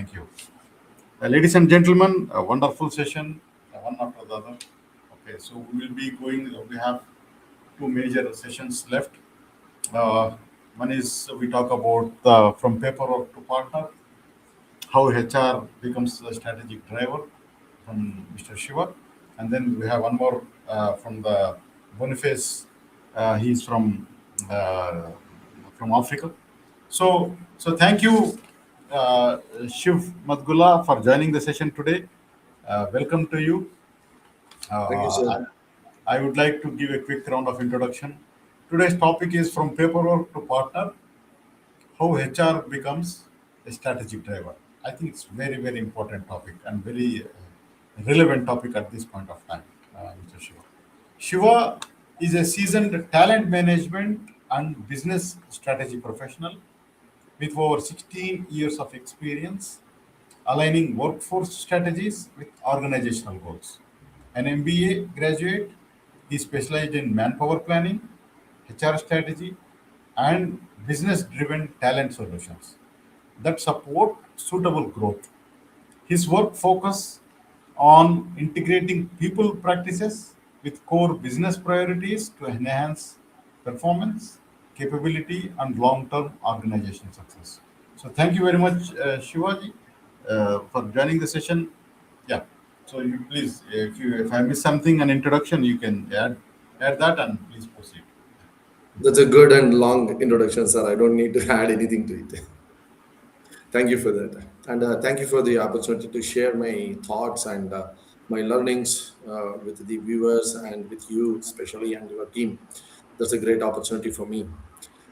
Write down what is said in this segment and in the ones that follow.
Thank you. Ladies and gentlemen, a wonderful session, one after the other. Okay, so we will be going, we have two major sessions left. Uh, One is we talk about from paperwork to partner, how HR becomes a strategic driver from Mr. Shiva. And then we have one more from the Boniface. He's uh, from Africa. So thank you, Shiv Madgula, for joining the session today. Welcome to you. Thank you, Uh, sir. I, I would like to give a quick round of introduction. Today's topic is from paperwork to partner, how HR becomes a strategic driver. I think it's very, very important topic and very relevant topic at this point of time, Mr. Shiva. Shiva is a seasoned talent management and business strategy professional with over 16 years of experience aligning workforce strategies with organizational goals. An MBA graduate, he specialized in manpower planning, HR strategy, and business driven talent solutions that support suitable growth. His work focus on integrating people practices with core business priorities to enhance performance, capability, and long-term organization success. So thank you very much, Shivaji, for joining the session. Yeah. So you please, if I miss something, an introduction, you can add that and please proceed. That's a good and long introduction, sir. I don't need to add anything to it. Thank you for that. And thank you for the opportunity to share my thoughts and my learnings with the viewers and with you, especially, and your team. That's a great opportunity for me.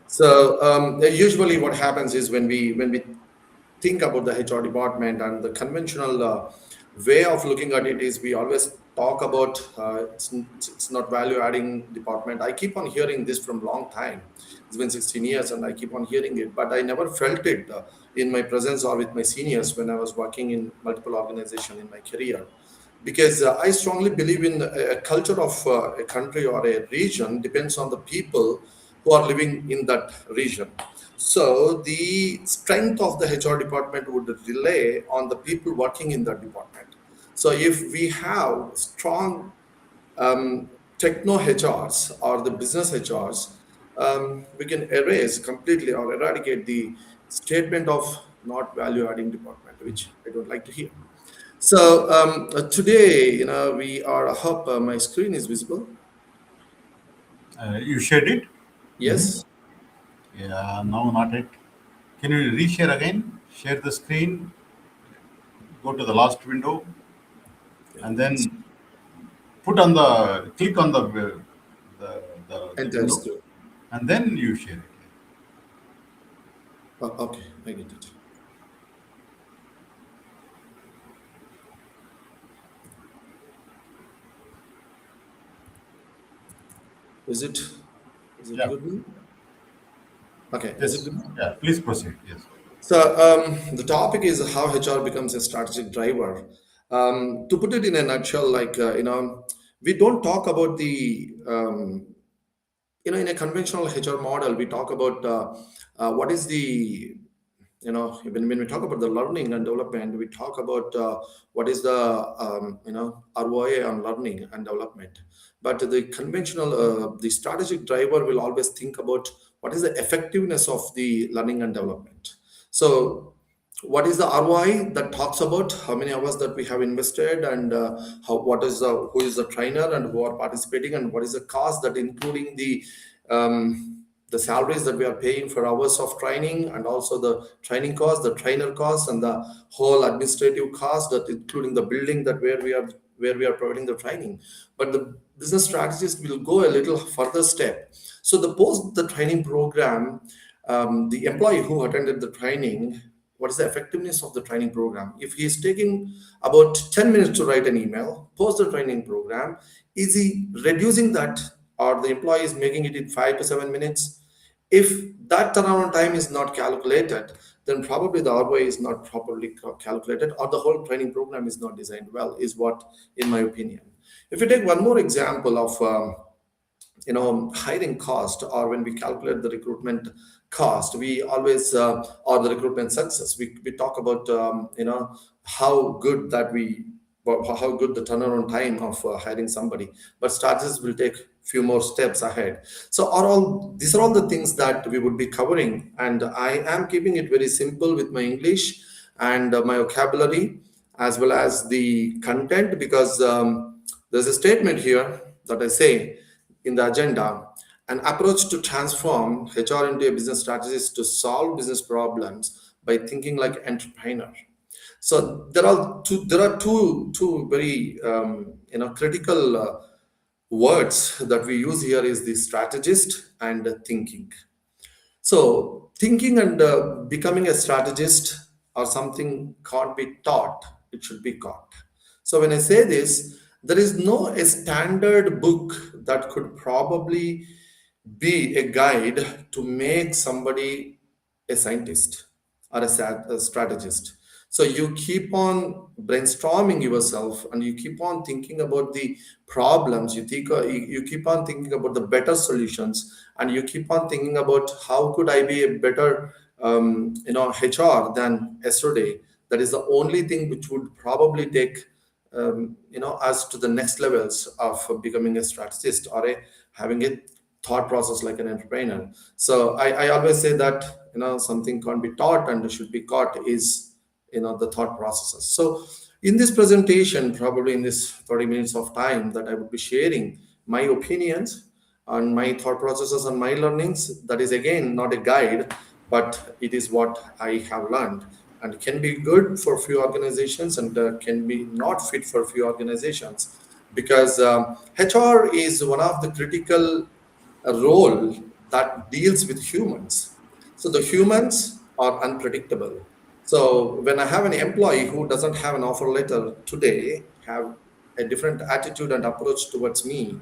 So usually what happens is when we think about the HR department and the conventional way of looking at it is we always talk about it's not value adding department. I keep on hearing this from long time. It's been 16 years and I keep on hearing it, but I never felt it in my presence or with my seniors when I was working in multiple organizations in my career. Because I strongly believe in a culture of a country or a region depends on the people who are living in that region. So the strength of the HR department would rely on the people working in that department. So if we have strong techno HRs or the business HRs, we can erase completely or eradicate the statement of not value adding department, which I don't like to hear. So today, we are. I hope my screen is visible. You shared it? Mhm. Yes. Yeah, no, not it. Can you reshare again? Share the screen, go to the last window, Yeah. and then click on the Entire window, screen. and then you share it. Oh, okay, I get it. Is it? Is it Yeah. good now? Okay. Is it Yes. good now? Yeah. Please proceed. Yes. So the topic is how HR becomes a strategic driver. To put it in a nutshell, like we don't talk about the in a conventional HR model, we talk about what is the when we talk about the learning and development, we talk about what is the ROI on learning and development. But the conventional the strategic driver will always think about what is the effectiveness of the learning and development. So what is the ROI that talks about how many hours that we have invested and how what is the who is the trainer and who are participating and what is the cost that including the salaries that we are paying for hours of training and also the training cost, the trainer cost, and the whole administrative cost that including the building that where we are providing the training. But the business strategist will go a little further step. So the post the training program, the employee who attended the training, what is the effectiveness of the training program? If he is taking about 10 minutes to write an email, post the training program, is he reducing that or the employee is making it in 5 to 7 minutes? If that turnaround time is not calculated, then probably the ROI is not properly calculated or the whole training program is not designed well, is what, in my opinion. If you take one more example of hiring cost or when we calculate the recruitment cost. We always or the recruitment success. We talk about how good that we how good the turnaround time of hiring somebody, but strategists will take few more steps ahead. So are all these are all the things that we would be covering, and I am keeping it very simple with my English and my vocabulary as well as the content, because there's a statement here that I say in the agenda: an approach to transform HR into a business strategist to solve business problems by thinking like entrepreneur. So there are two very critical words that we use here is the strategist and thinking. So, thinking and becoming a strategist or something can't be taught, it should be caught. So, when I say this, there is no a standard book that could probably be a guide to make somebody a scientist or a strategist. So you keep on brainstorming yourself and you keep on thinking about the problems. You keep on thinking about the better solutions, and you keep on thinking about how could I be a better HR than yesterday. That is the only thing which would probably take us to the next levels of becoming a strategist or having a thought process like an entrepreneur. So I always say that something can't be taught and should be caught is the thought processes. So in this presentation, probably in this 30 minutes of time that I would be sharing my opinions on my thought processes and my learnings, that is again not a guide, but it is what I have learned and can be good for few organizations and can be not fit for few organizations, because HR is one of the critical role that deals with humans. So the humans are unpredictable. So when I have an employee who doesn't have an offer letter today, have a different attitude and approach towards me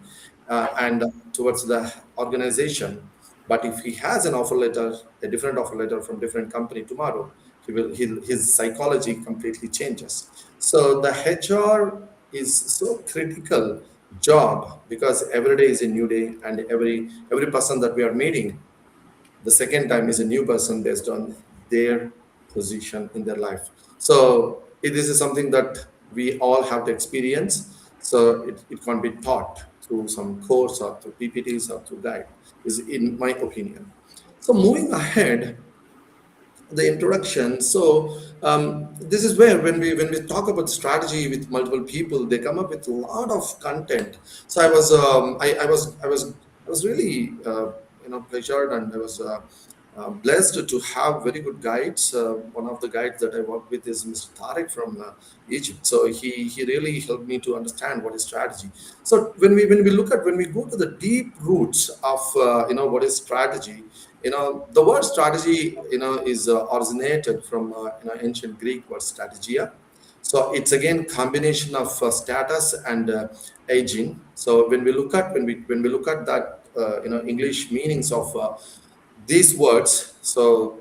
and towards the organization. But if he has an offer letter, a different offer letter from different company tomorrow, his psychology completely changes. So the HR is so critical job, because every day is a new day, and every person that we are meeting the second time is a new person based on their position in their life. So this is something that we all have to experience. So it can't be taught through some course or through PPTs or through guide, is in my opinion. So moving ahead, the introduction. So this is where when we talk about strategy with multiple people, they come up with a lot of content. So I was really pleasured, and I was blessed to have very good guides. One of the guides that I work with is Mr. Tariq from Egypt. So he really helped me to understand what is strategy. So when we go to the deep roots of what is strategy, the word strategy is originated from ancient Greek word strategia. So it's again combination of status and aging. So when we look at that English meanings of these words, so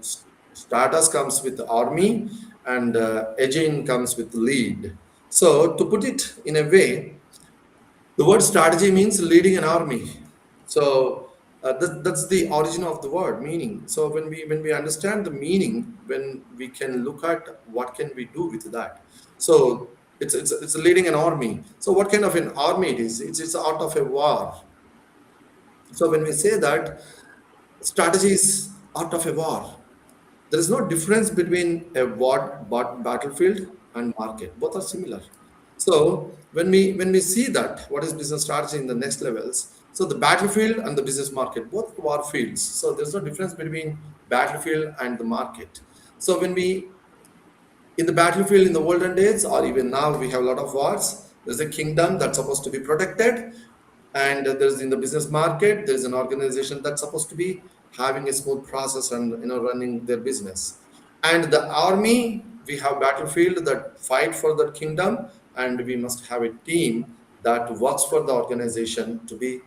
status comes with army, and aging comes with lead. So to put it in a way, the word strategy means leading an army. So that's the origin of the word meaning. So when we understand the meaning, when we can look at what can we do with that. So it's leading an army. So what kind of an army it is? It's art of a war. So when we say that strategy is art of a war, there is no difference between a battlefield and market. Both are similar. So when we see that what is business strategy in the next levels, so the battlefield and the business market, both war fields. So there's no difference between battlefield and the market. So when we in the battlefield in the olden days, or even now, we have a lot of wars. There's a kingdom that's supposed to be protected, and there's in the business market, there's an organization that's supposed to be having a smooth process and running their business. And the army, we have battlefield that fight for that kingdom, and we must have a team that works for the organization to be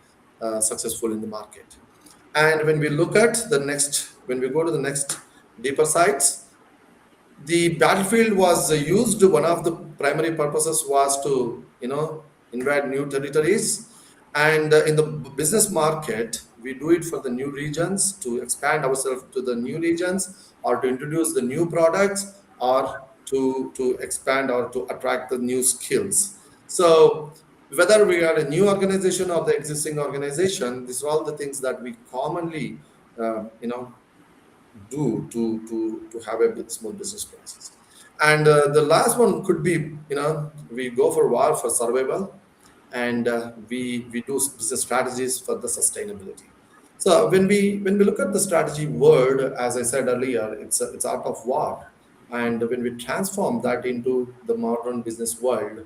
successful in the market. And when we go to the next deeper sites, the battlefield was used. One of the primary purposes was to invade new territories, and in the business market, we do it for the new regions to expand ourselves to the new regions, or to introduce the new products, or to expand or to attract the new skills. So whether we are a new organization or the existing organization, these are all the things that we commonly do to have a small business process. And the last one could be, we go for war for survival, and we do business strategies for the sustainability. So when we look at the strategy word, as I said earlier, it's art of war. And when we transform that into the modern business world,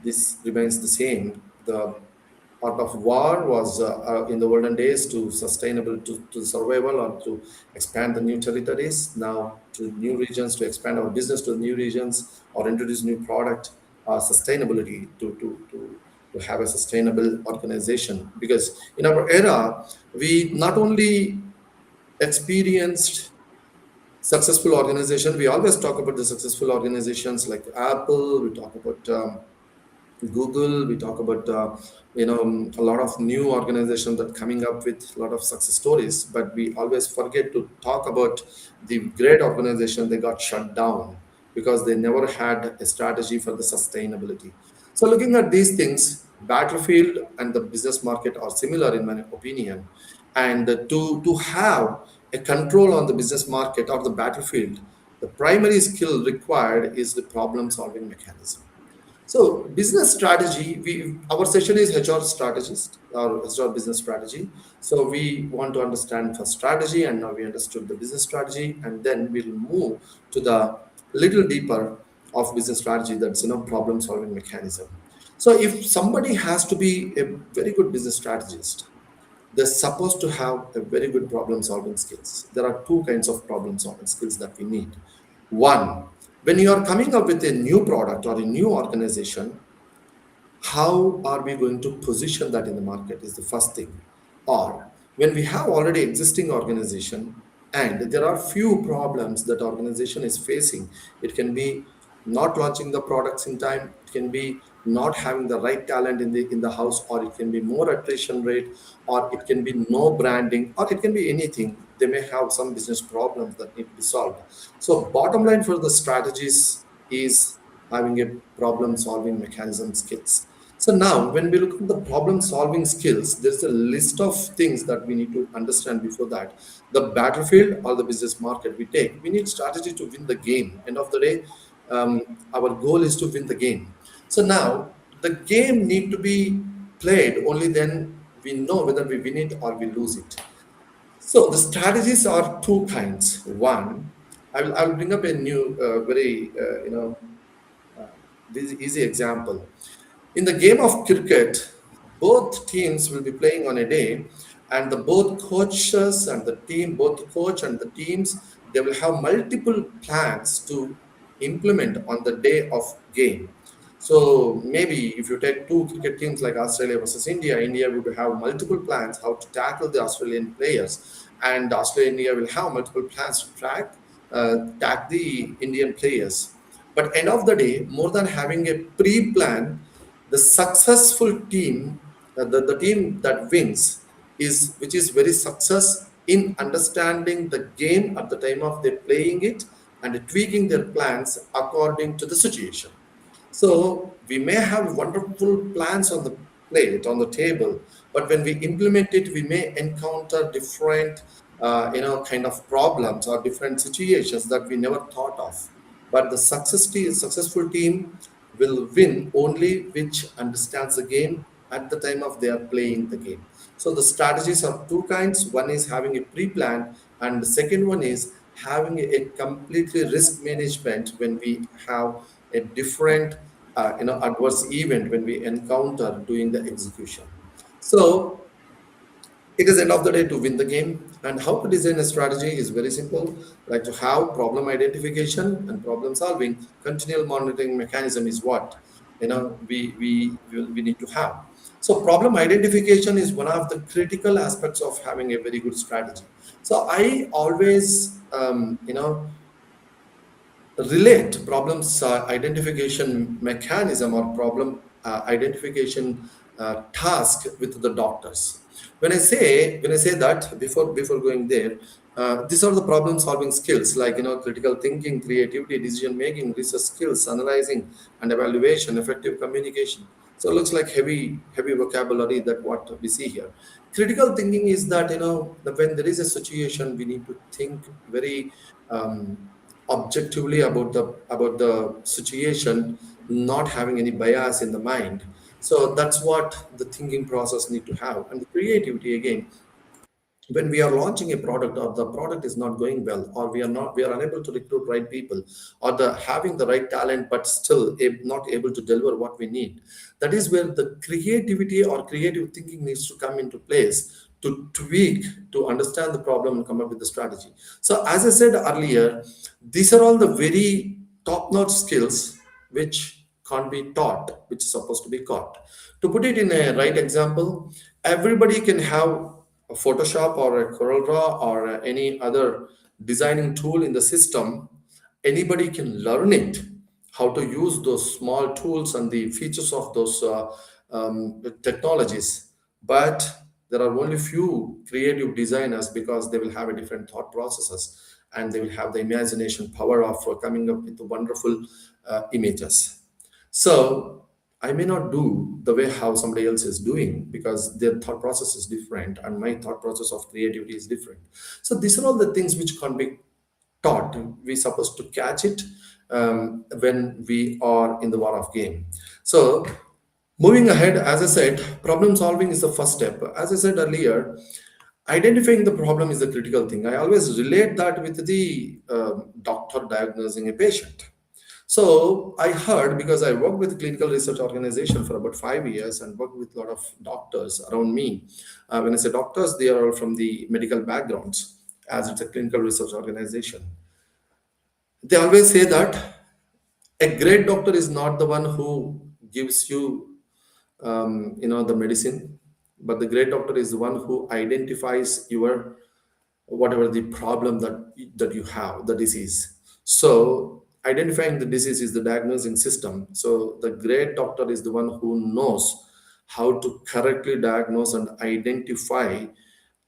this remains the same. The art of war was in the olden days to sustainable to survival or to expand the new territories. Now to new regions, to expand our business to new regions or introduce new product. Sustainability to have a sustainable organization, because in our era we not only experienced successful organization. We always talk about the successful organizations like Apple. We talk about Google. We talk about a lot of new organizations that coming up with a lot of success stories. But we always forget to talk about the great organization they got shut down because they never had a strategy for the sustainability. So looking at these things, battlefield and the business market are similar in my opinion. And to have a control on the business market or the battlefield, the primary skill required is the problem solving mechanism. So business strategy, our session is HR strategist or HR business strategy. So we want to understand first strategy, and now we understood the business strategy, and then we'll move to the little deeper of business strategy, that's problem solving mechanism. So if somebody has to be a very good business strategist, they're supposed to have a very good problem solving skills. There are two kinds of problem solving skills that we need. One, when you are coming up with a new product or a new organization, how are we going to position that in the market is the first thing. Or when we have already existing organization and there are few problems that organization is facing, it can be not launching the products in time, it can be not having the right talent in the house, or it can be more attrition rate, or it can be no branding, or it can be anything. They may have some business problems that need to be solved. So bottom line for the strategies is having a problem solving mechanism skills. So now, when we look at the problem solving skills, there's a list of things that we need to understand before that. The battlefield or the business market we take, we need strategy to win the game. End of the day, our goal is to win the game. So now, the game need to be played only then we know whether we win it or we lose it. So the strategies are two kinds. One, I will bring up a new, very this easy example. In the game of cricket, both teams will be playing on a day, and the both coaches and the team, both the coach and the teams, they will have multiple plans to implement on the day of game. So maybe if you take two cricket teams like Australia versus India, India would have multiple plans how to tackle the Australian players, and Australia India will have multiple plans to tack the Indian players. But end of the day, more than having a pre-plan, the successful team, the team that wins is which is very success in understanding the game at the time of they playing it and tweaking their plans according to the situation. So we may have wonderful plans on the plate, on the table, but when we implement it, we may encounter different, kind of problems or different situations that we never thought of. But the successful team will win only which understands the game at the time of they are playing the game. So the strategies are two kinds. One is having a pre-plan, and the second one is having a completely risk management when we have a different adverse event when we encounter doing the execution. So it is end of the day to win the game. And how to design a strategy is very simple. Like to have problem identification and problem solving, continual monitoring mechanism is what we need to have. So problem identification is one of the critical aspects of having a very good strategy. So I always relate problems identification mechanism or problem identification task with the doctors. When I say that, before going there, these are the problem solving skills, like, critical thinking, creativity, decision making, research skills, analyzing and evaluation, effective communication. So it looks like heavy vocabulary that what we see here. Critical thinking is that, that when there is a situation, we need to think very objectively about the situation, not having any bias in the mind. So that's what the thinking process need to have. And the creativity, again, when we are launching a product, or the product is not going well, or we are unable to recruit right people, or the having the right talent but still not able to deliver what we need, that is where the creativity or creative thinking needs to come into place, to tweak, to understand the problem and come up with the strategy. So as I said earlier, these are all the very top notch skills which can't be taught, which is supposed to be caught. To put it in a right example, everybody can have a Photoshop or a CorelDRAW or any other designing tool in the system. Anybody can learn it, how to use those small tools and the features of those technologies. But there are only few creative designers, because they will have a different thought processes, and they will have the imagination power of coming up with wonderful images. So I may not do the way how somebody else is doing, because their thought process is different and my thought process of creativity is different. So these are all the things which can't be taught. We're supposed to catch it when we are in the war of game. So moving ahead, as I said, problem solving is the first step. As I said earlier, identifying the problem is the critical thing. I always relate that with the doctor diagnosing a patient. So I heard, because I worked with clinical research organization for about 5 years and worked with a lot of doctors around me. When I say doctors, they are all from the medical backgrounds, as it's a clinical research organization. They always say that a great doctor is not the one who gives you, the medicine, but the great doctor is the one who identifies your whatever the problem that you have, the disease. So identifying the disease is the diagnosing system. So the great doctor is the one who knows how to correctly diagnose and identify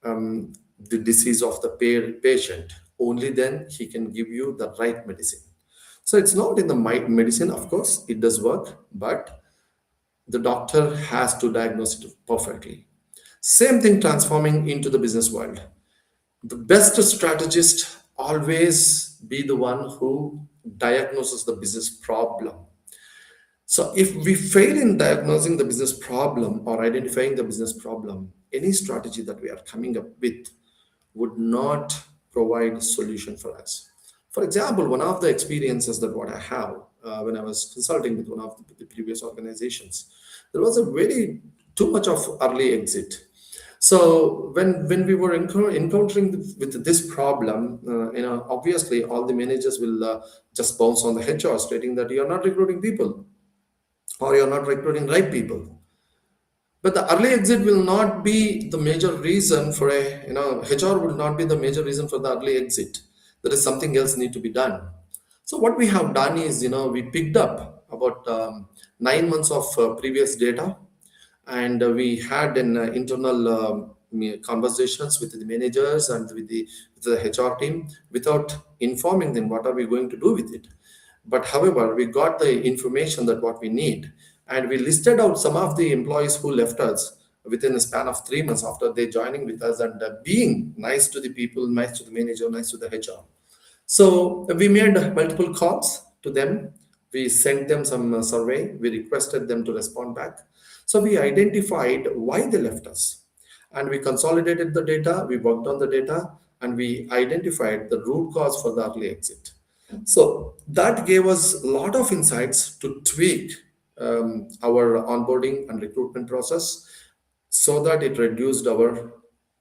the disease of the patient. Only then he can give you the right medicine. So it's not in the medicine, of course it does work, but the doctor has to diagnose it perfectly. Same thing transforming into the business world. The best strategist always be the one who diagnoses the business problem. So if we fail in diagnosing the business problem or identifying the business problem, any strategy that we are coming up with would not provide a solution for us. For example, one of the experiences that what I have when I was consulting with one of the previous organizations, there was a very too much of early exit. So when we were encountering with this problem, obviously all the managers will just bounce on the HR, stating that you're not recruiting people, or you're not recruiting right people. But the early exit will not be the major reason for HR will not be the major reason for the early exit. There is something else need to be done. So what we have done is, we picked up about 9 months of previous data, and we had an internal conversations with the managers and with the HR team, without informing them what are we going to do with it. But however, we got the information that what we need, and we listed out some of the employees who left us within a span of 3 months after they joining with us, and being nice to the people, nice to the manager, nice to the HR. So we made multiple calls to them. We sent them some survey. We requested them to respond back. So we identified why they left us, and we consolidated the data. We worked on the data, and we identified the root cause for the early exit. So that gave us a lot of insights to tweak our onboarding and recruitment process, so that it reduced our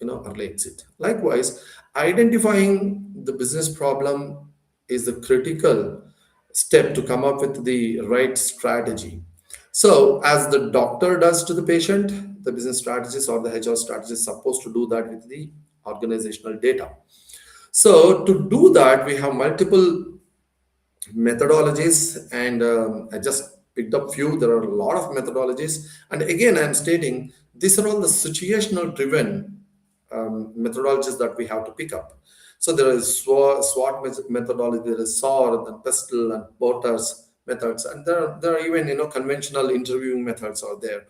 early exit. Likewise, identifying the business problem is the critical step to come up with the right strategy. So as the doctor does to the patient, the business strategist or the HR strategist is supposed to do that with the organizational data. So to do that, we have multiple methodologies, and I just picked up few. There are a lot of methodologies, and again, I'm stating these are all the situational driven methodologies that we have to pick up. So there is SWOT methodology, there is SOAR, and PESTLE and Porter's methods, and there are even conventional interviewing methods are there,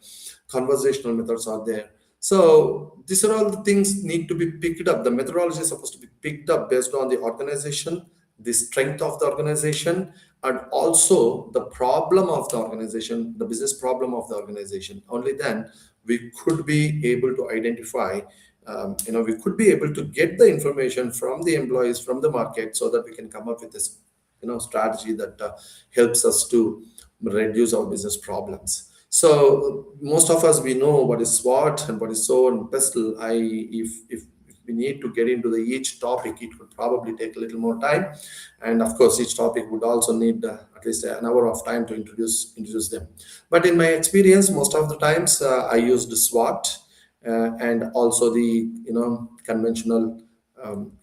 conversational methods are there. So these are all the things need to be picked up. The methodology is supposed to be picked up based on the organization, the strength of the organization, and also the problem of the organization, the business problem of the organization. Only then we could be able to identify, we could be able to get the information from the employees, from the market, so that we can come up with this, strategy that helps us to reduce our business problems. So most of us, we know what is SWOT and what is SOAR and PESTLE. If we need to get into the each topic, it would probably take a little more time, and of course, each topic would also need at least an hour of time to introduce them. But in my experience, most of the times I used SWOT and also the conventional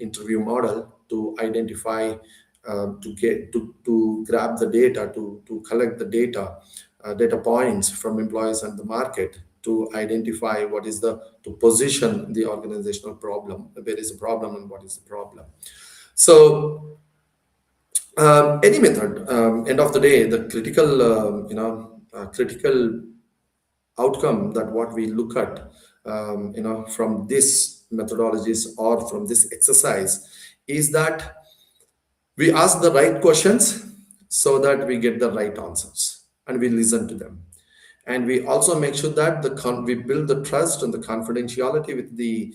interview model to identify, to grab the data, to collect the data points from employees and the market, to identify what is the to position the organizational problem, where is the problem and what is the problem. So any method, end of the day, the critical outcome that what we look at, from this methodologies or from this exercise, is that we ask the right questions so that we get the right answers and we listen to them. And we also make sure that we build the trust and the confidentiality with the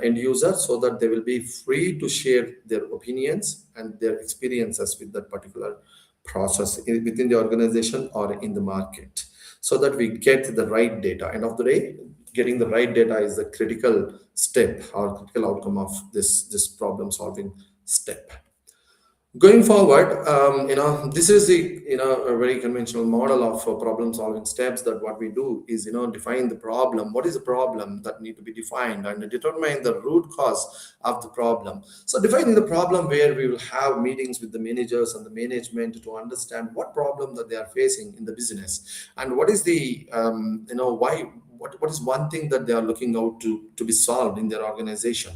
end user, so that they will be free to share their opinions and their experiences with that particular process within the organization or in the market, so that we get the right data. End of the day, getting the right data is the critical step or critical outcome of this problem solving step. Going forward, this is the a very conventional model of problem solving steps. That what we do is define the problem. What is the problem that need to be defined, and determine the root cause of the problem. So defining the problem, where we will have meetings with the managers and the management to understand what problem that they are facing in the business, and what is the why. What is one thing that they are looking out to be solved in their organization.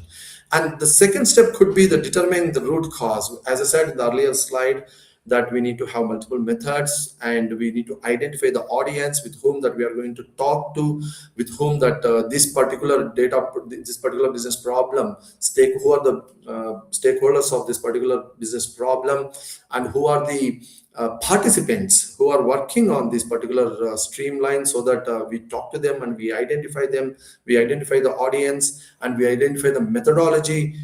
And the second step could be the determine the root cause. As I said in the earlier slide, that we need to have multiple methods, and we need to identify the audience with whom that we are going to talk to, with whom that this particular business problem, who are the stakeholders of this particular business problem, and who are the participants who are working on this particular streamline, so that we talk to them and we identify them, we identify the audience, and we identify the methodology,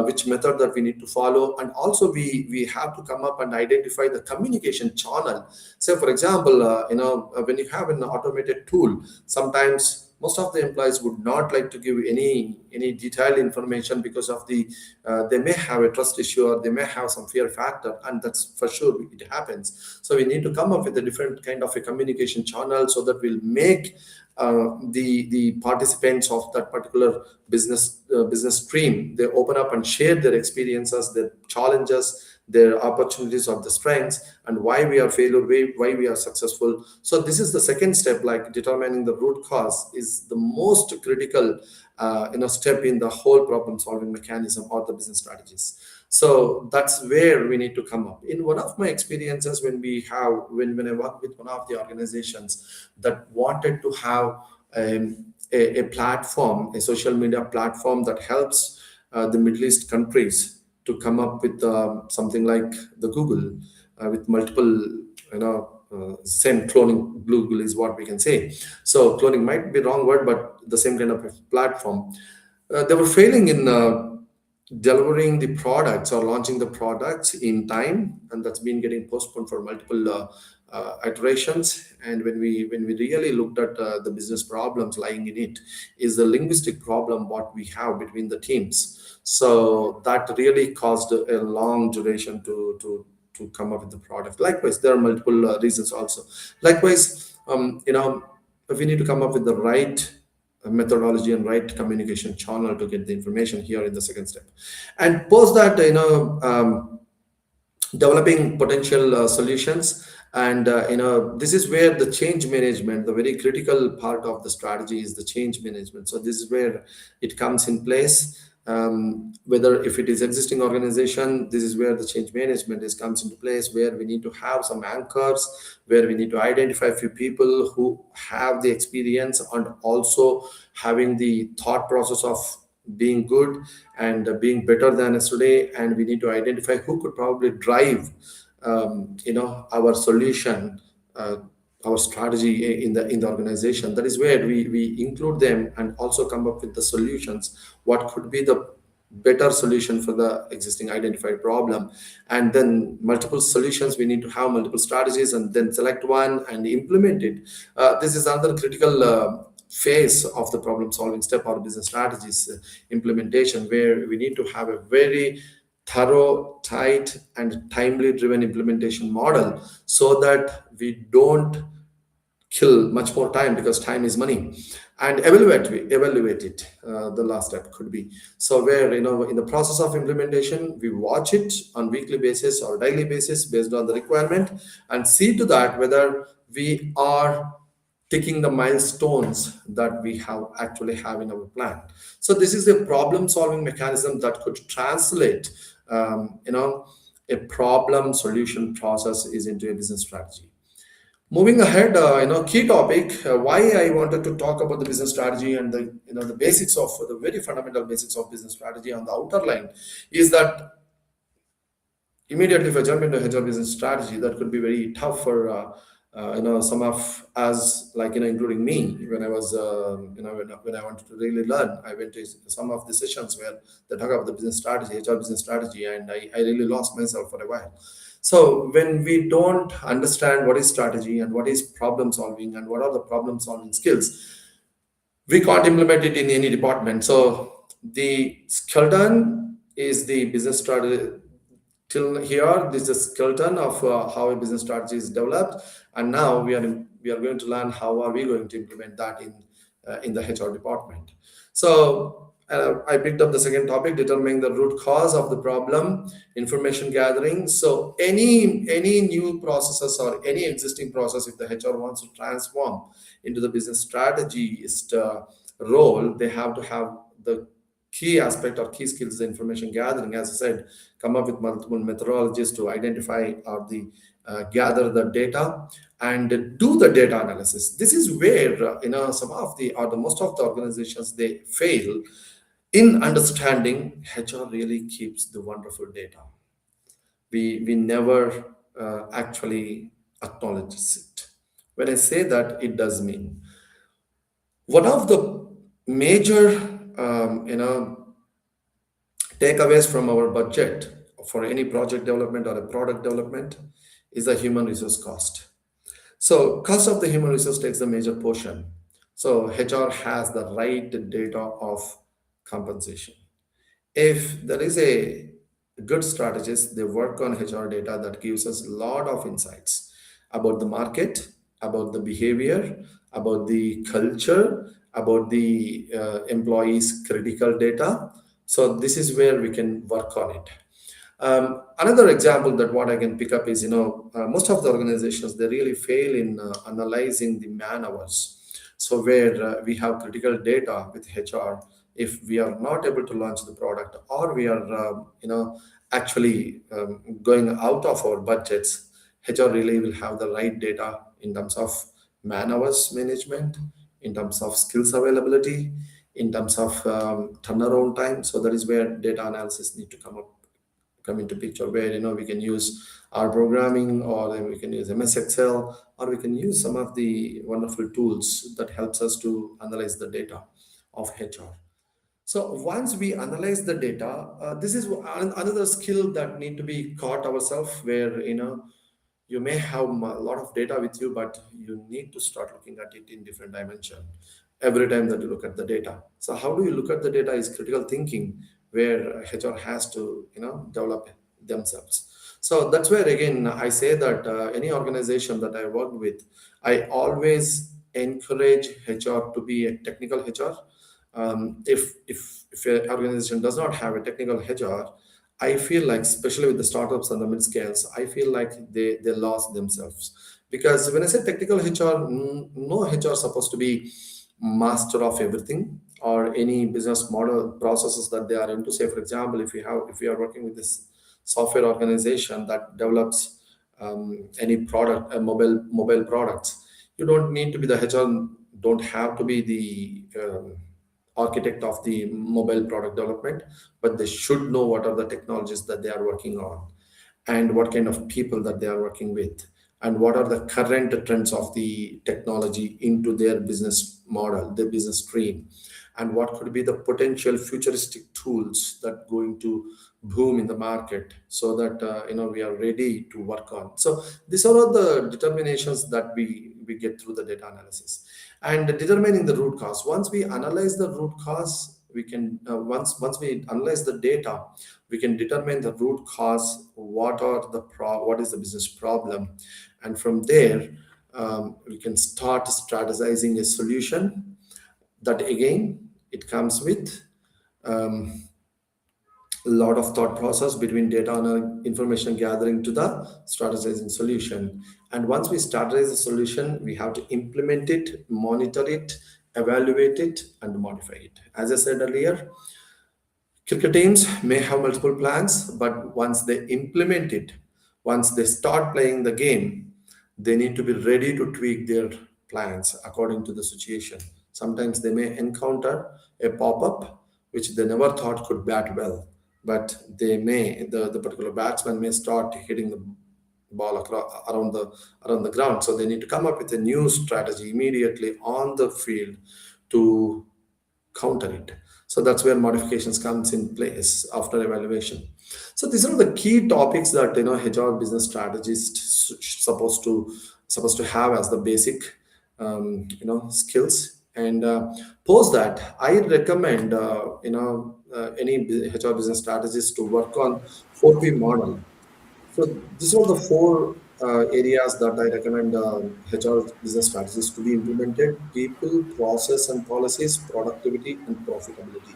which method that we need to follow. And also we have to come up and identify the communication channel. So for example, when you have an automated tool, sometimes most of the employees would not like to give any detailed information, because of the they may have a trust issue, or they may have some fear factor, and that's for sure it happens. So we need to come up with a different kind of a communication channel, so that we'll make the participants of that particular business stream, they open up and share their experiences, their challenges, their opportunities, or the strengths, and why we are failure, why we are successful. So this is the second step, like determining the root cause is the most critical step in the whole problem solving mechanism or the business strategies. So that's where we need to come up. In one of my experiences, when I worked with one of the organizations that wanted to have a platform, a social media platform that helps the Middle East countries to come up with something like the Google, with multiple, same cloning. Google is what we can say. So cloning might be wrong word, but the same kind of a platform. They were failing in delivering the products or launching the products in time, and that's been getting postponed for multiple iterations. And when we really looked at the business problems lying in it, is the linguistic problem what we have between the teams. So that really caused a long duration to come up with the product. Likewise, there are multiple reasons also. Likewise, we need to come up with the right methodology and right communication channel to get the information here in the second step. And post that, developing potential solutions And this is where the change management, the very critical part of the strategy, is the change management. So this is where it comes in place. Whether if it is existing organization, this is where the change management is comes into place, where we need to have some anchors, where we need to identify a few people who have the experience and also having the thought process of being good and being better than yesterday. And we need to identify who could probably drive our solution, uh, our strategy in the organization. That is where we include them and also come up with the solutions, what could be the better solution for the existing identified problem. And then multiple solutions, we need to have multiple strategies and then select one and implement it. This is another critical phase of the problem solving step or business strategies implementation, where we need to have a very thorough, tight, and timely driven implementation model, so that we don't kill much more time, because time is money. And evaluate it. The last step could be, so where in the process of implementation, we watch it on weekly basis or daily basis based on the requirement, and see to that whether we are ticking the milestones that we have actually have in our plan. So this is a problem solving mechanism that could translate a problem solution process is into a business strategy. Moving ahead, key topic, why I wanted to talk about the business strategy and the the basics of the very fundamental basics of business strategy on the outer line, is that immediately if I jump into HR business strategy, that could be very tough for some of us, like including me, when I was when I wanted to really learn. I went to some of the sessions where they talk about the business strategy, HR business strategy, and I really lost myself for a while. So when we don't understand what is strategy and what is problem solving and what are the problem solving skills, we can't implement it in any department. So the skeleton is the business strategy. Till here, this is a skeleton of how a business strategy is developed, and now we are going to learn how are we going to implement that in the HR department. So I picked up the second topic, determining the root cause of the problem, information gathering. So any new processes or any existing process, if the HR wants to transform into the business strategist role, they have to have the key aspect or key skills, the information gathering. As I said, come up with multiple methodologies to identify or the gather the data and do the data analysis. This is where some of the or the most of the organizations, they fail in understanding. HR really keeps the wonderful data. We never actually acknowledges it. When I say that, it does mean one of the major takeaways from our budget for any project development or a product development is the human resource cost. So cost of the human resource takes a major portion. So HR has the right data of compensation. If there is a good strategist, they work on HR data that gives us a lot of insights about the market, about the behavior, about the culture, about the employees' critical data. So this is where we can work on it. Another example that what I can pick up is, most of the organizations, they really fail in analyzing the man hours. So where we have critical data with HR, if we are not able to launch the product, or we are, actually going out of our budgets, HR really will have the right data in terms of man hours management, in terms of skills availability, in terms of turnaround time. So that is where data analysis need to come into picture, where we can use our programming, or then we can use MS Excel, or we can use some of the wonderful tools that helps us to analyze the data of HR. So once we analyze the data, this is another skill that need to be caught ourselves, where you may have a lot of data with you, but you need to start looking at it in different dimension every time that you look at the data. So how do you look at the data is critical thinking, where HR has to develop themselves. So that's where again I say that any organization that I work with, I always encourage HR to be a technical HR. If an organization does not have a technical HR, I feel like, especially with the startups and the mid scales, I feel like they lost themselves. Because when I say technical HR, no HR is supposed to be master of everything or any business model processes that they are into. Say, for example, if we are working with this software organization that develops any product, mobile products, you don't need to be the HR, don't have to be the architect of the mobile product development, but they should know what are the technologies that they are working on, and what kind of people that they are working with, and what are the current trends of the technology into their business model, their business stream, and what could be the potential futuristic tools that going to boom in the market, so that we are ready to work on. So these are all the determinations that we get through the data analysis and determining the root cause. Once we analyze the root cause, we can once we analyze the data, we can determine the root cause, what is the business problem, and from there we can start strategizing a solution that again it comes with um, a lot of thought process between data and information gathering to the strategizing solution. And once we strategize the solution, we have to implement it, monitor it, evaluate it, and modify it. As I said earlier, cricket teams may have multiple plans, but once they implement it, once they start playing the game, they need to be ready to tweak their plans according to the situation. Sometimes they may encounter a pop up which they never thought could bat well, but the particular batsman may start hitting the ball around the ground. So they need to come up with a new strategy immediately on the field to counter it. So that's where modifications comes in place after evaluation. So these are the key topics that HR business strategist supposed to have as the basic skills. And post that, I recommend any HR business strategist to work on 4P model. So these are the four areas that I recommend HR business strategies to be implemented: people, process and policies, productivity, and profitability.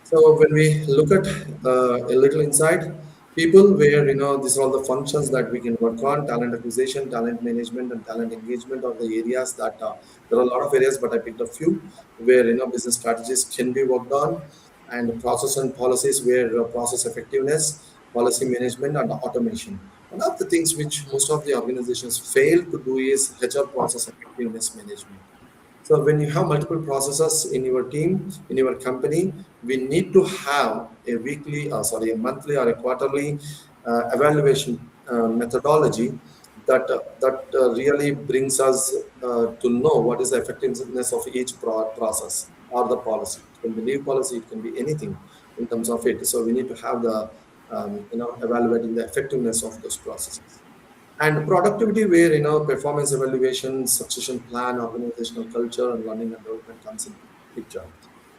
So when we look at a little inside, people where these are all the functions that we can work on: talent acquisition, talent management, and talent engagement are the areas that there are a lot of areas, but I picked a few where business strategies can be worked on, and process and policies where process effectiveness, policy management, and automation. One of the things which most of the organizations fail to do is HR process effectiveness management. So when you have multiple processes in your team, in your company, we need to have a monthly or a quarterly evaluation methodology that really brings us to know what is the effectiveness of each process or the policy. It can be leave policy, it can be anything in terms of it. So we need to have the evaluating the effectiveness of those processes. And productivity, where performance evaluation, succession plan, organizational culture, and learning and development comes in picture.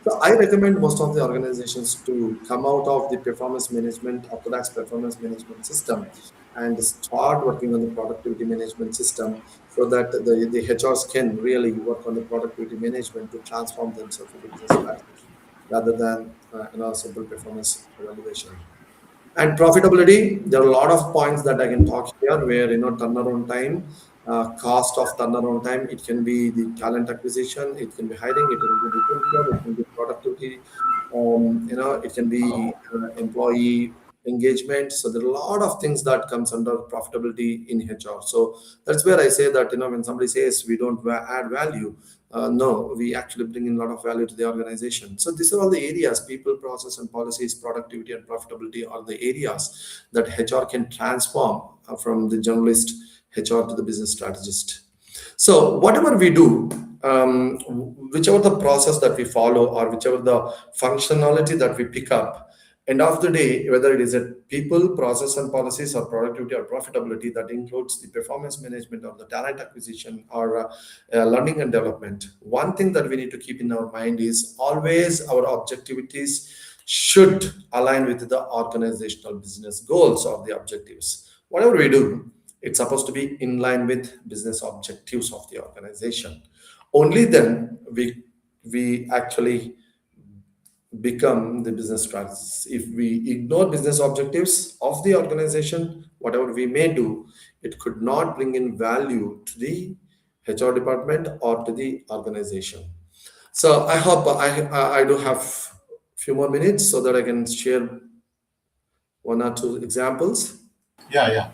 So I recommend most of the organizations to come out of the performance management, orthodox performance management system, and start working on the productivity management system, so that the HRs can really work on the productivity management to transform themselves into business strategists rather than simple performance evaluation. And profitability, there are a lot of points that I can talk here where, turnaround time, cost of turnaround time, it can be the talent acquisition, it can be hiring, it can be retention, it can be productivity, it can be employee engagement. So there are a lot of things that comes under profitability in HR. So that's where I say that, when somebody says we don't add value, no, we actually bring in a lot of value to the organization. So these are all the areas: people, process, and policies, productivity, and profitability are the areas that HR can transform from the generalist HR to the business strategist. So whatever we do, whichever the process that we follow or whichever the functionality that we pick up, end of the day, whether it is a people, process and policies, or productivity or profitability, that includes the performance management or the talent acquisition or learning and development. One thing that we need to keep in our mind is always our objectivities should align with the organizational business goals or the objectives. Whatever we do, it's supposed to be in line with business objectives of the organization. Only then we actually become the business strategies. If we ignore business objectives of the organization, whatever we may do, it could not bring in value to the HR department or to the organization. So I hope I do have few more minutes so that I can share one or two examples. Yeah, yeah.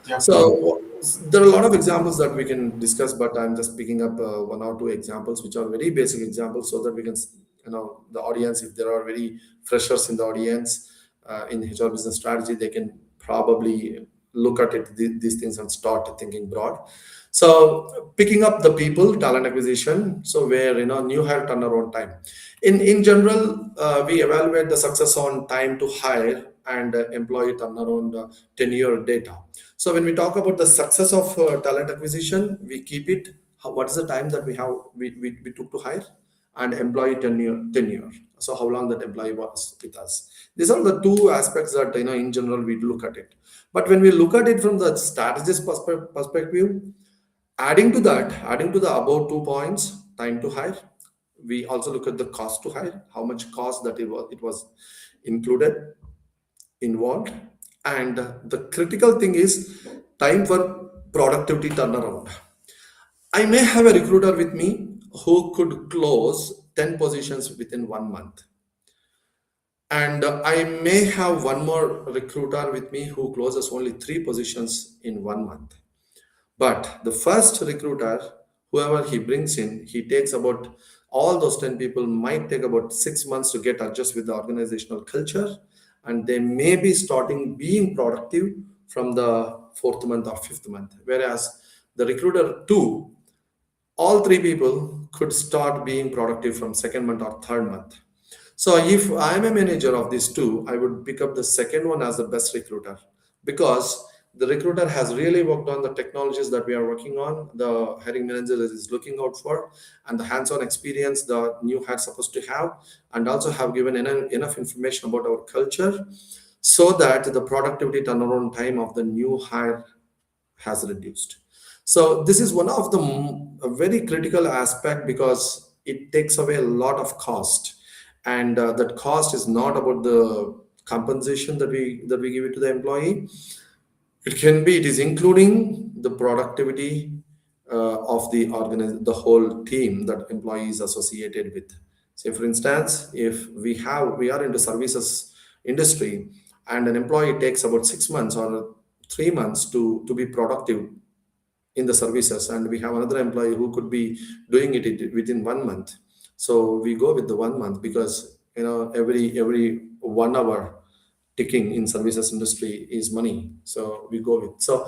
You have to. So there are a lot of examples that we can discuss, but I'm just picking up one or two examples, which are very basic examples, so that we can, the audience, if there are very freshers in the audience in HR business strategy, they can probably look at it these things and start thinking broad. So picking up the people, talent acquisition. So where new hire turnaround time. In general, we evaluate the success on time to hire and employee turnaround tenure data. So when we talk about the success of talent acquisition, we keep it. What is the time that we took to hire, and employee tenure. So how long that employee was with us. These are the two aspects that in general we look at it. But when we look at it from the strategist perspective, adding to the above 2 points, time to hire, we also look at the cost to hire, how much cost that it was included, involved. And the critical thing is time for productivity turnaround. I may have a recruiter with me who could close 10 positions within 1 month. And I may have one more recruiter with me who closes only 3 positions in 1 month. But the first recruiter, whoever he brings in, he takes about all those 10 people might take about 6 months to get adjust with the organizational culture. And they may be starting being productive from the fourth month or fifth month. Whereas the recruiter two, all three people could start being productive from second month or third month. So if I'm a manager of these two, I would pick up the second one as the best recruiter, because the recruiter has really worked on the technologies that we are working on. The hiring manager is looking out for, and the hands-on experience the new hire supposed to have, and also have given enough information about our culture, so that the productivity turnaround time of the new hire has reduced. So this is one of the a very critical aspect, because it takes away a lot of cost, and that cost is not about the compensation that we give it to the employee. It is including the productivity of the whole team that employee is associated with. Say for instance, if we are into services industry, and an employee takes about 6 months or 3 months to be productive in the services, and we have another employee who could be doing it within 1 month, so we go with the 1 month, because every 1 hour ticking in services industry is money, so we go with. So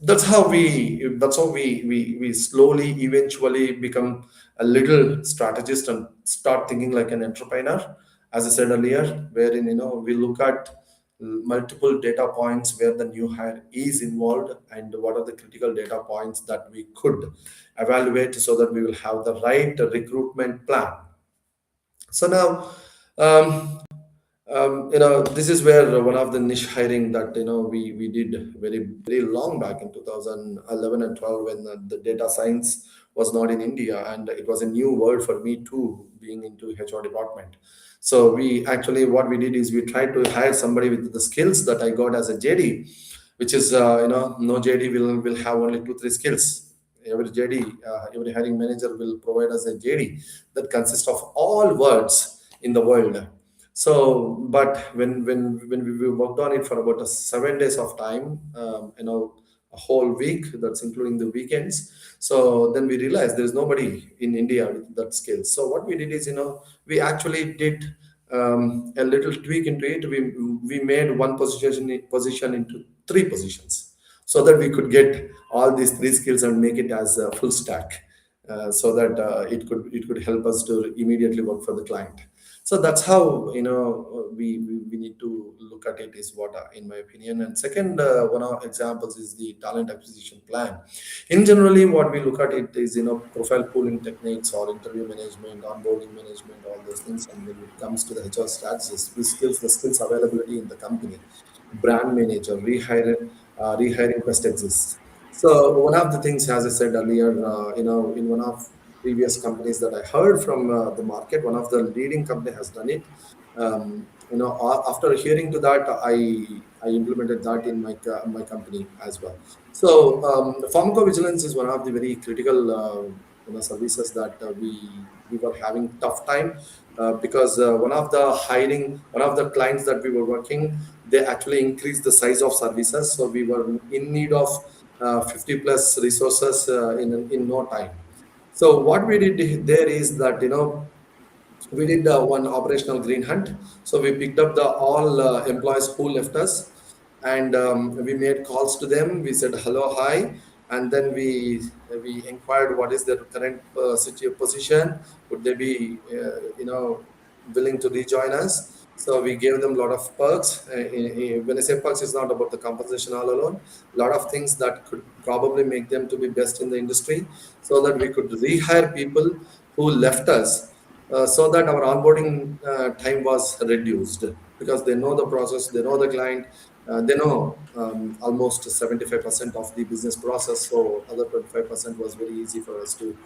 that's how we slowly eventually become a little strategist and start thinking like an entrepreneur, as I said earlier, wherein we look at multiple data points where the new hire is involved, and what are the critical data points that we could evaluate, so that we will have the right recruitment plan. So now, this is where one of the niche hiring that we did very very long back in 2011 and 12, when the data science was not in India, and it was a new world for me too, being into HR department. So we actually, what we did is we tried to hire somebody with the skills that I got as a JD, which is no JD will have only 2 3 skills. Every JD, every hiring manager will provide us a JD that consists of all words in the world. So, but when we worked on it for about 7 days of time, a whole week, that's including the weekends. So then we realized there is nobody in India with that skill. So what we did is, we actually did a little tweak into it. We made one position into 3 positions, so that we could get all these 3 skills and make it as a full stack, so that it could help us to immediately work for the client. So that's how we need to look at it, is what in my opinion. And second, one of examples is the talent acquisition plan. In generally, what we look at it is profile pooling techniques, or interview management, onboarding management, all those things. And when it comes to the HR strategies, the skills availability in the company, brand manager, rehiring quest exists. So one of the things, as I said earlier, in one of previous companies that I heard from the market. One of the leading company has done it. After hearing to that, I implemented that in my company as well. So pharmacovigilance is one of the very critical services that we were having tough time because one of the clients that we were working, they actually increased the size of services, so we were in need of 50 plus resources in no time. So what we did there is that we did one operational green hunt. So we picked up the all employees who left us, and we made calls to them. We said hello, hi, and then we inquired what is their current position. Would they be willing to rejoin us? So we gave them a lot of perks. When I say perks, it's not about the compensation all alone. A lot of things that could probably make them to be best in the industry, so that we could rehire people who left us, so that our onboarding time was reduced, because they know the process, they know the client, they know almost 75% of the business process. So other 25% was very easy for us to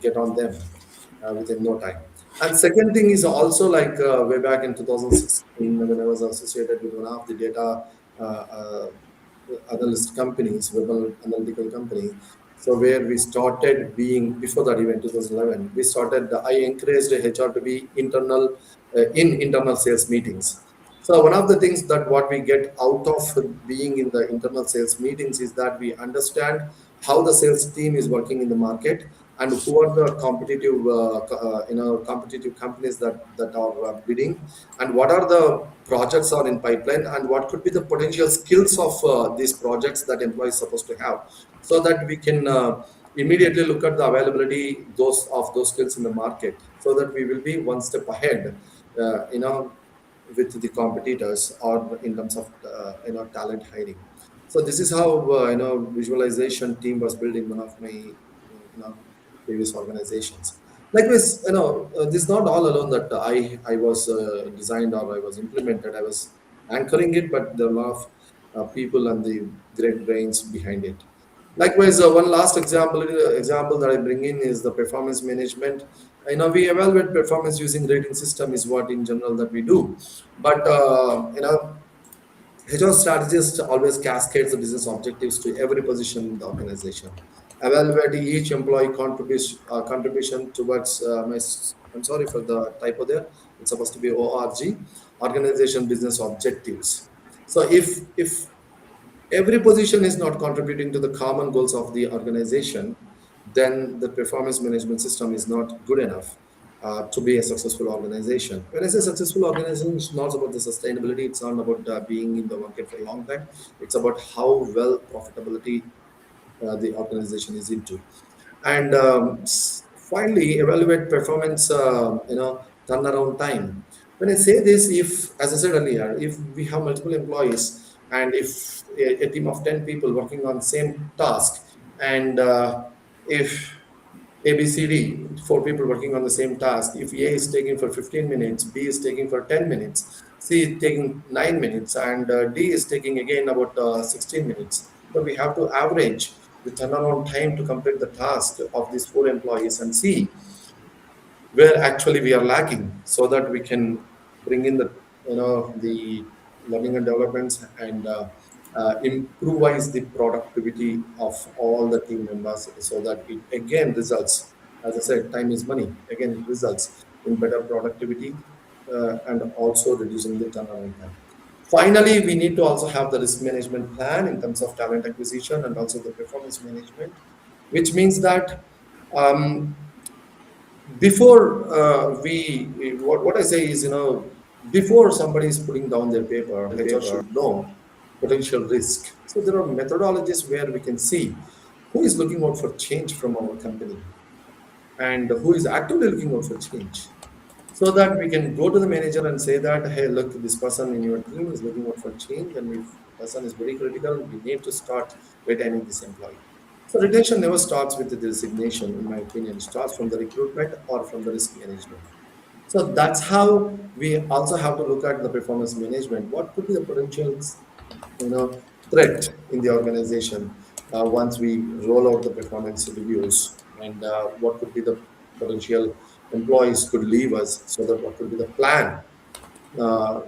get on them within no time. And second thing is also like way back in 2016, when I was associated with one of the data uh, uh, analyst companies, web analytical company. So where we started being, before that event, 2011, we started. I encouraged HR to be internal in internal sales meetings. So one of the things that what we get out of being in the internal sales meetings is that we understand how the sales team is working in the market, and who are the competitive companies that are bidding, and what are the projects are in pipeline, and what could be the potential skills of these projects that employees supposed to have, so that we can immediately look at the availability those skills in the market, so that we will be one step ahead with the competitors, or in terms of talent hiring. So this is how visualization team was built in one of my previous organizations. Likewise, this is not all alone that I was designed or I was implemented. I was anchoring it, but there are a lot of people and the great brains behind it. Likewise, one last example that I bring in is the performance management. We evaluate performance using rating system is what in general that we do, but HR strategist always cascades the business objectives to every position in the organization, evaluating each employee contribution towards I'm sorry for the typo there. It's supposed to be ORG, organization business objectives. So if every position is not contributing to the common goals of the organization, then the performance management system is not good enough to be a successful organization. When I say successful organization, it's not about the sustainability, it's not about being in the market for a long time, it's about how well profitability the organization is into. And finally, evaluate performance, turnaround time. When I say this, if, as I said earlier, if we have multiple employees, and if a team of 10 people working on same task, and if ABCD, four people working on the same task. If A is taking for 15 minutes, B is taking for 10 minutes, C is taking 9 minutes, and D is taking again about 16 minutes. So we have to average the turnaround time to complete the task of these four employees and see where actually we are lacking, so that we can bring in the learning and developments, and improvise the productivity of all the team members, so that it again results, as I said, time is money, again it results in better productivity, and also reducing the turnaround time. Finally, we need to also have the risk management plan in terms of talent acquisition, and also the performance management, which means that um, before what I say is, before somebody is putting down their paper, HR should know potential risk. So there are methodologies where we can see who is looking out for change from our company, and who is actively looking out for change, so that we can go to the manager and say that, hey, look, this person in your team is looking out for change, and if the person is very critical, we need to start retaining this employee. So retention never starts with the designation, in my opinion. It starts from the recruitment or from the risk management. So that's how we also have to look at the performance management. What could be the potential threat in the organization once we roll out the performance reviews and what could be the potential employees could leave us, so that what could be the plan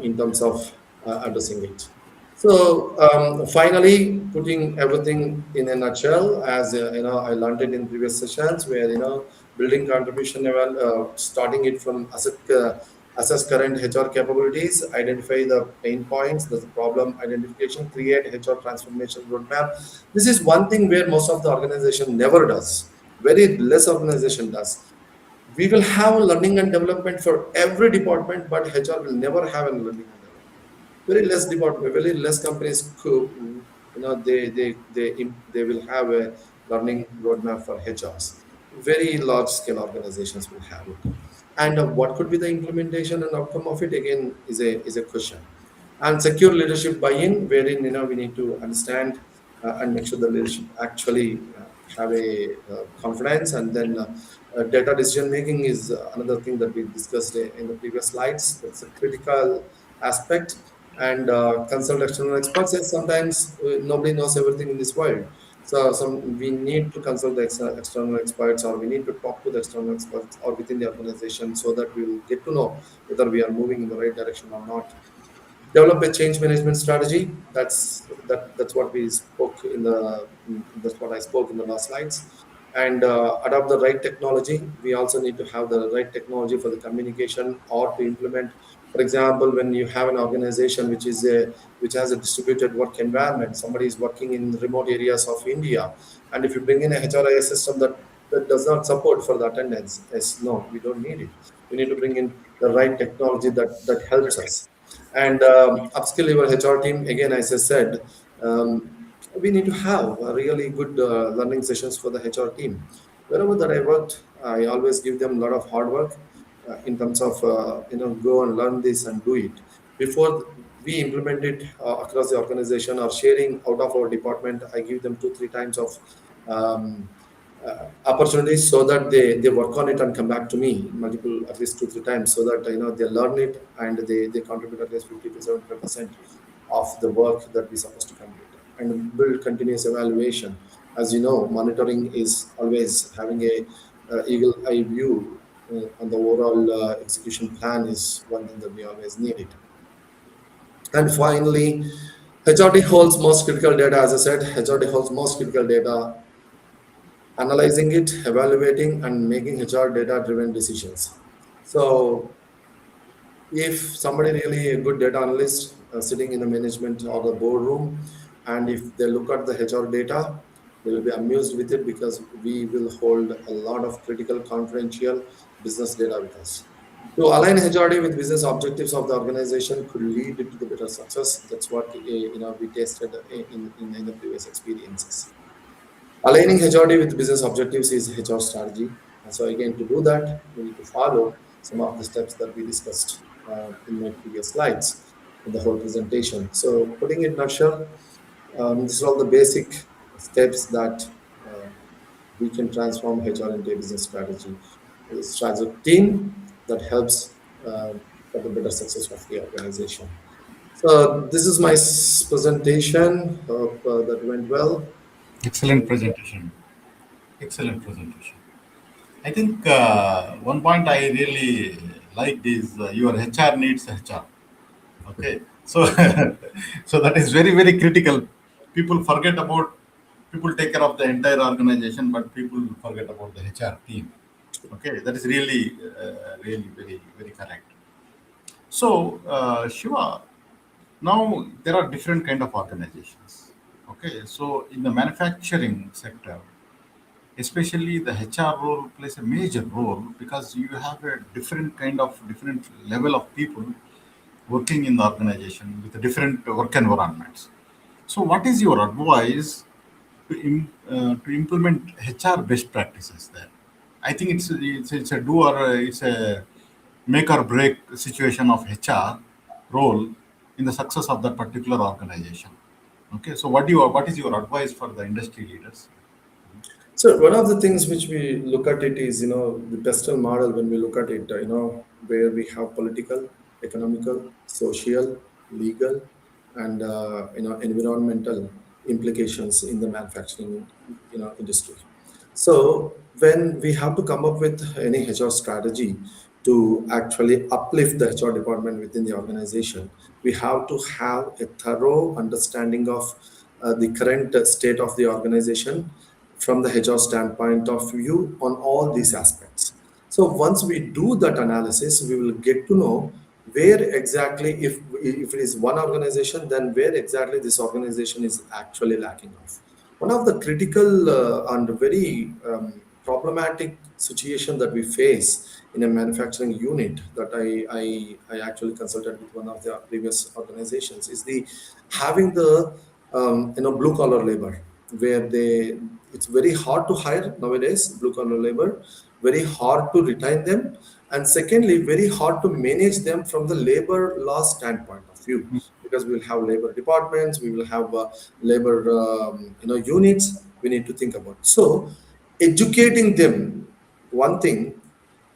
in terms of addressing it. So finally, putting everything in a nutshell, as I learned it in previous sessions, where building contribution level, starting it from assess current HR capabilities, identify the pain points, the problem identification, create HR transformation roadmap. This is one thing where most of the organization never does. Very less organization does. We will have learning and development for every department, but HR will never have a learning and development. Very less department, very less companies they will have a learning roadmap for HRs. Very large scale organizations will have it. And what could be the implementation and outcome of it, again, is a question. And secure leadership buy-in, wherein we need to understand and make sure the leadership actually have a confidence. And then data decision making is another thing that we discussed in the previous slides. That's a critical aspect. And consult external experts. Yes, sometimes nobody knows everything in this world, so we need to consult the external experts, or we need to talk to the external experts or within the organization, so that we will get to know whether we are moving in the right direction or not. Develop a change management strategy. That's what we spoke in the that's what I spoke in the last slides. And adopt the right technology. We also need to have the right technology for the communication or to implement. For example, when you have an organization which has a distributed work environment, somebody is working in remote areas of India, and if you bring in a HRIS system that does not support for the attendance, yes, no, we don't need it. We need to bring in the right technology that helps us. And upskill your HR team. Again, as I said, we need to have a really good learning sessions for the HR team. Wherever that I worked, I always give them a lot of hard work in terms of go and learn this and do it before we implement it across the organization, or sharing out of our department. I give them 2 3 times of um, opportunities, so that they work on it and come back to me multiple, at least 2 3 times, so that they learn it, and they contribute at least 50 to 75% of the work that we're supposed to complete, and build continuous evaluation. As you know, monitoring is always having a eagle eye view on the overall execution plan is one thing that we always need it. And finally, HRD holds most critical data. As I said, HRD holds most critical data, analyzing it, evaluating, and making HR data driven decisions. So, if somebody really a good data analyst sitting in the management or the boardroom, and if they look at the HR data, they will be amused with it, because we will hold a lot of critical, confidential business data with us. To align HRD with business objectives of the organization could lead to the better success. That's what we tested in the previous experiences. Aligning HRD with business objectives is HR strategy. And so again, to do that, we need to follow some of the steps that we discussed in my previous slides in the whole presentation. So putting it in a nutshell, these are all the basic steps that uh, we can transform HR into a business strategy. A strategic team that helps for the better success of the organization. So this is my presentation. Hope that went well. Excellent presentation. Excellent presentation. I think one point I really liked is your HR needs HR. Okay, so so that is very very critical. People forget about people take care of the entire organization, but people forget about the HR team. Okay, that is really really very very correct. So Shiva, now there are different kind of organizations. Okay, so in the manufacturing sector, especially the HR role plays a major role because you have a different level of people working in the organization with different work environments. So, what is your advice to implement HR best practices there? I think it's a do or it's a make or break situation of HR role in the success of that particular organization. Okay, so what is your advice for the industry leaders? So one of the things which we look at it is, the pestle model. When we look at it, where we have political, economical, social, legal, and environmental implications in the manufacturing, industry. So when we have to come up with any HR strategy to actually uplift the HR department within the organization, we have to have a thorough understanding of the current state of the organization from the HR standpoint of view on all these aspects. So once we do that analysis, we will get to know where exactly, if it is one organization, then where exactly this organization is actually lacking of. One of the critical and very problematic situation that we face in a manufacturing unit that I actually consulted with one of the previous organizations is the having the blue collar labor where they it's very hard to hire nowadays blue collar labor, very hard to retain them, and secondly very hard to manage them from the labor law standpoint of view, because we will have labor departments, we will have labor units we need to think about. So educating them, one thing,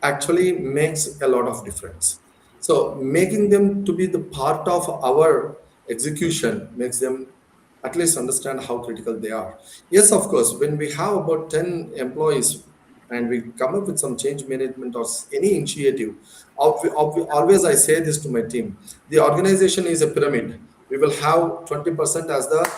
actually makes a lot of difference. So making them to be the part of our execution makes them at least understand how critical they are. Yes, of course, when we have about 10 employees and we come up with some change management or any initiative, always I say this to my team, the organization is a pyramid. We will have 20% as the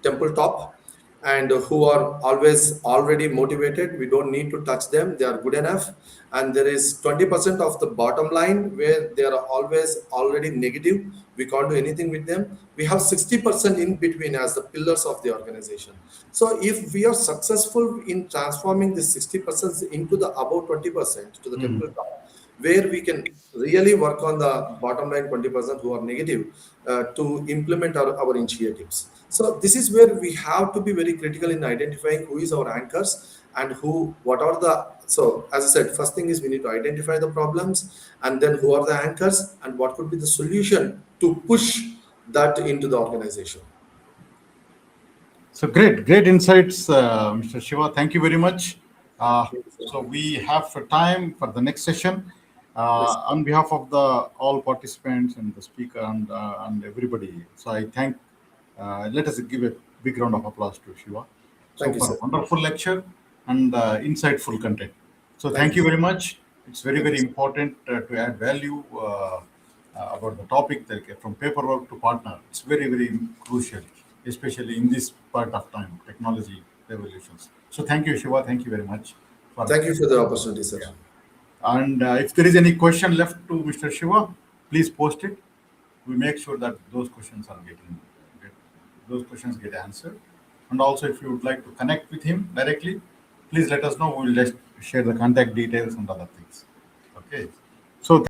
temple top, and who are always already motivated, we don't need to touch them, they are good enough. And there is 20% of the bottom line where they are always already negative, we can't do anything with them. We have 60% in between as the pillars of the organization. So if we are successful in transforming this 60% into the above 20% to the temple top, where we can really work on the bottom line 20% who are negative, to implement our initiatives. So this is where we have to be very critical in identifying who is our anchors and who, what are the, so as I said, first thing is we need to identify the problems, and then who are the anchors and what could be the solution to push that into the organization. So great, great insights, Mr. Shiva. Thank you very much. Thank you, sir. So we have time for the next session. Yes, On behalf of the all participants and the speaker and everybody, so I thank. Let us give a big round of applause to Shiva. So thank you, for a sir. wonderful lecture and insightful content. So Thank thank you, you sir. very much. It's very, Thank you, very sir. important to add value about the topic, like from paperwork to partner. It's very, very crucial, especially in this part of time, technology revolutions. So thank you, Shiva. Thank you very much for, Thank you for the opportunity, sir. yeah. And if there is any question left to Mr. Shiva, please post it. We make sure that get, those questions get answered. And also, if you would like to connect with him directly, please let us know. We will just share the contact details and other things. Okay. So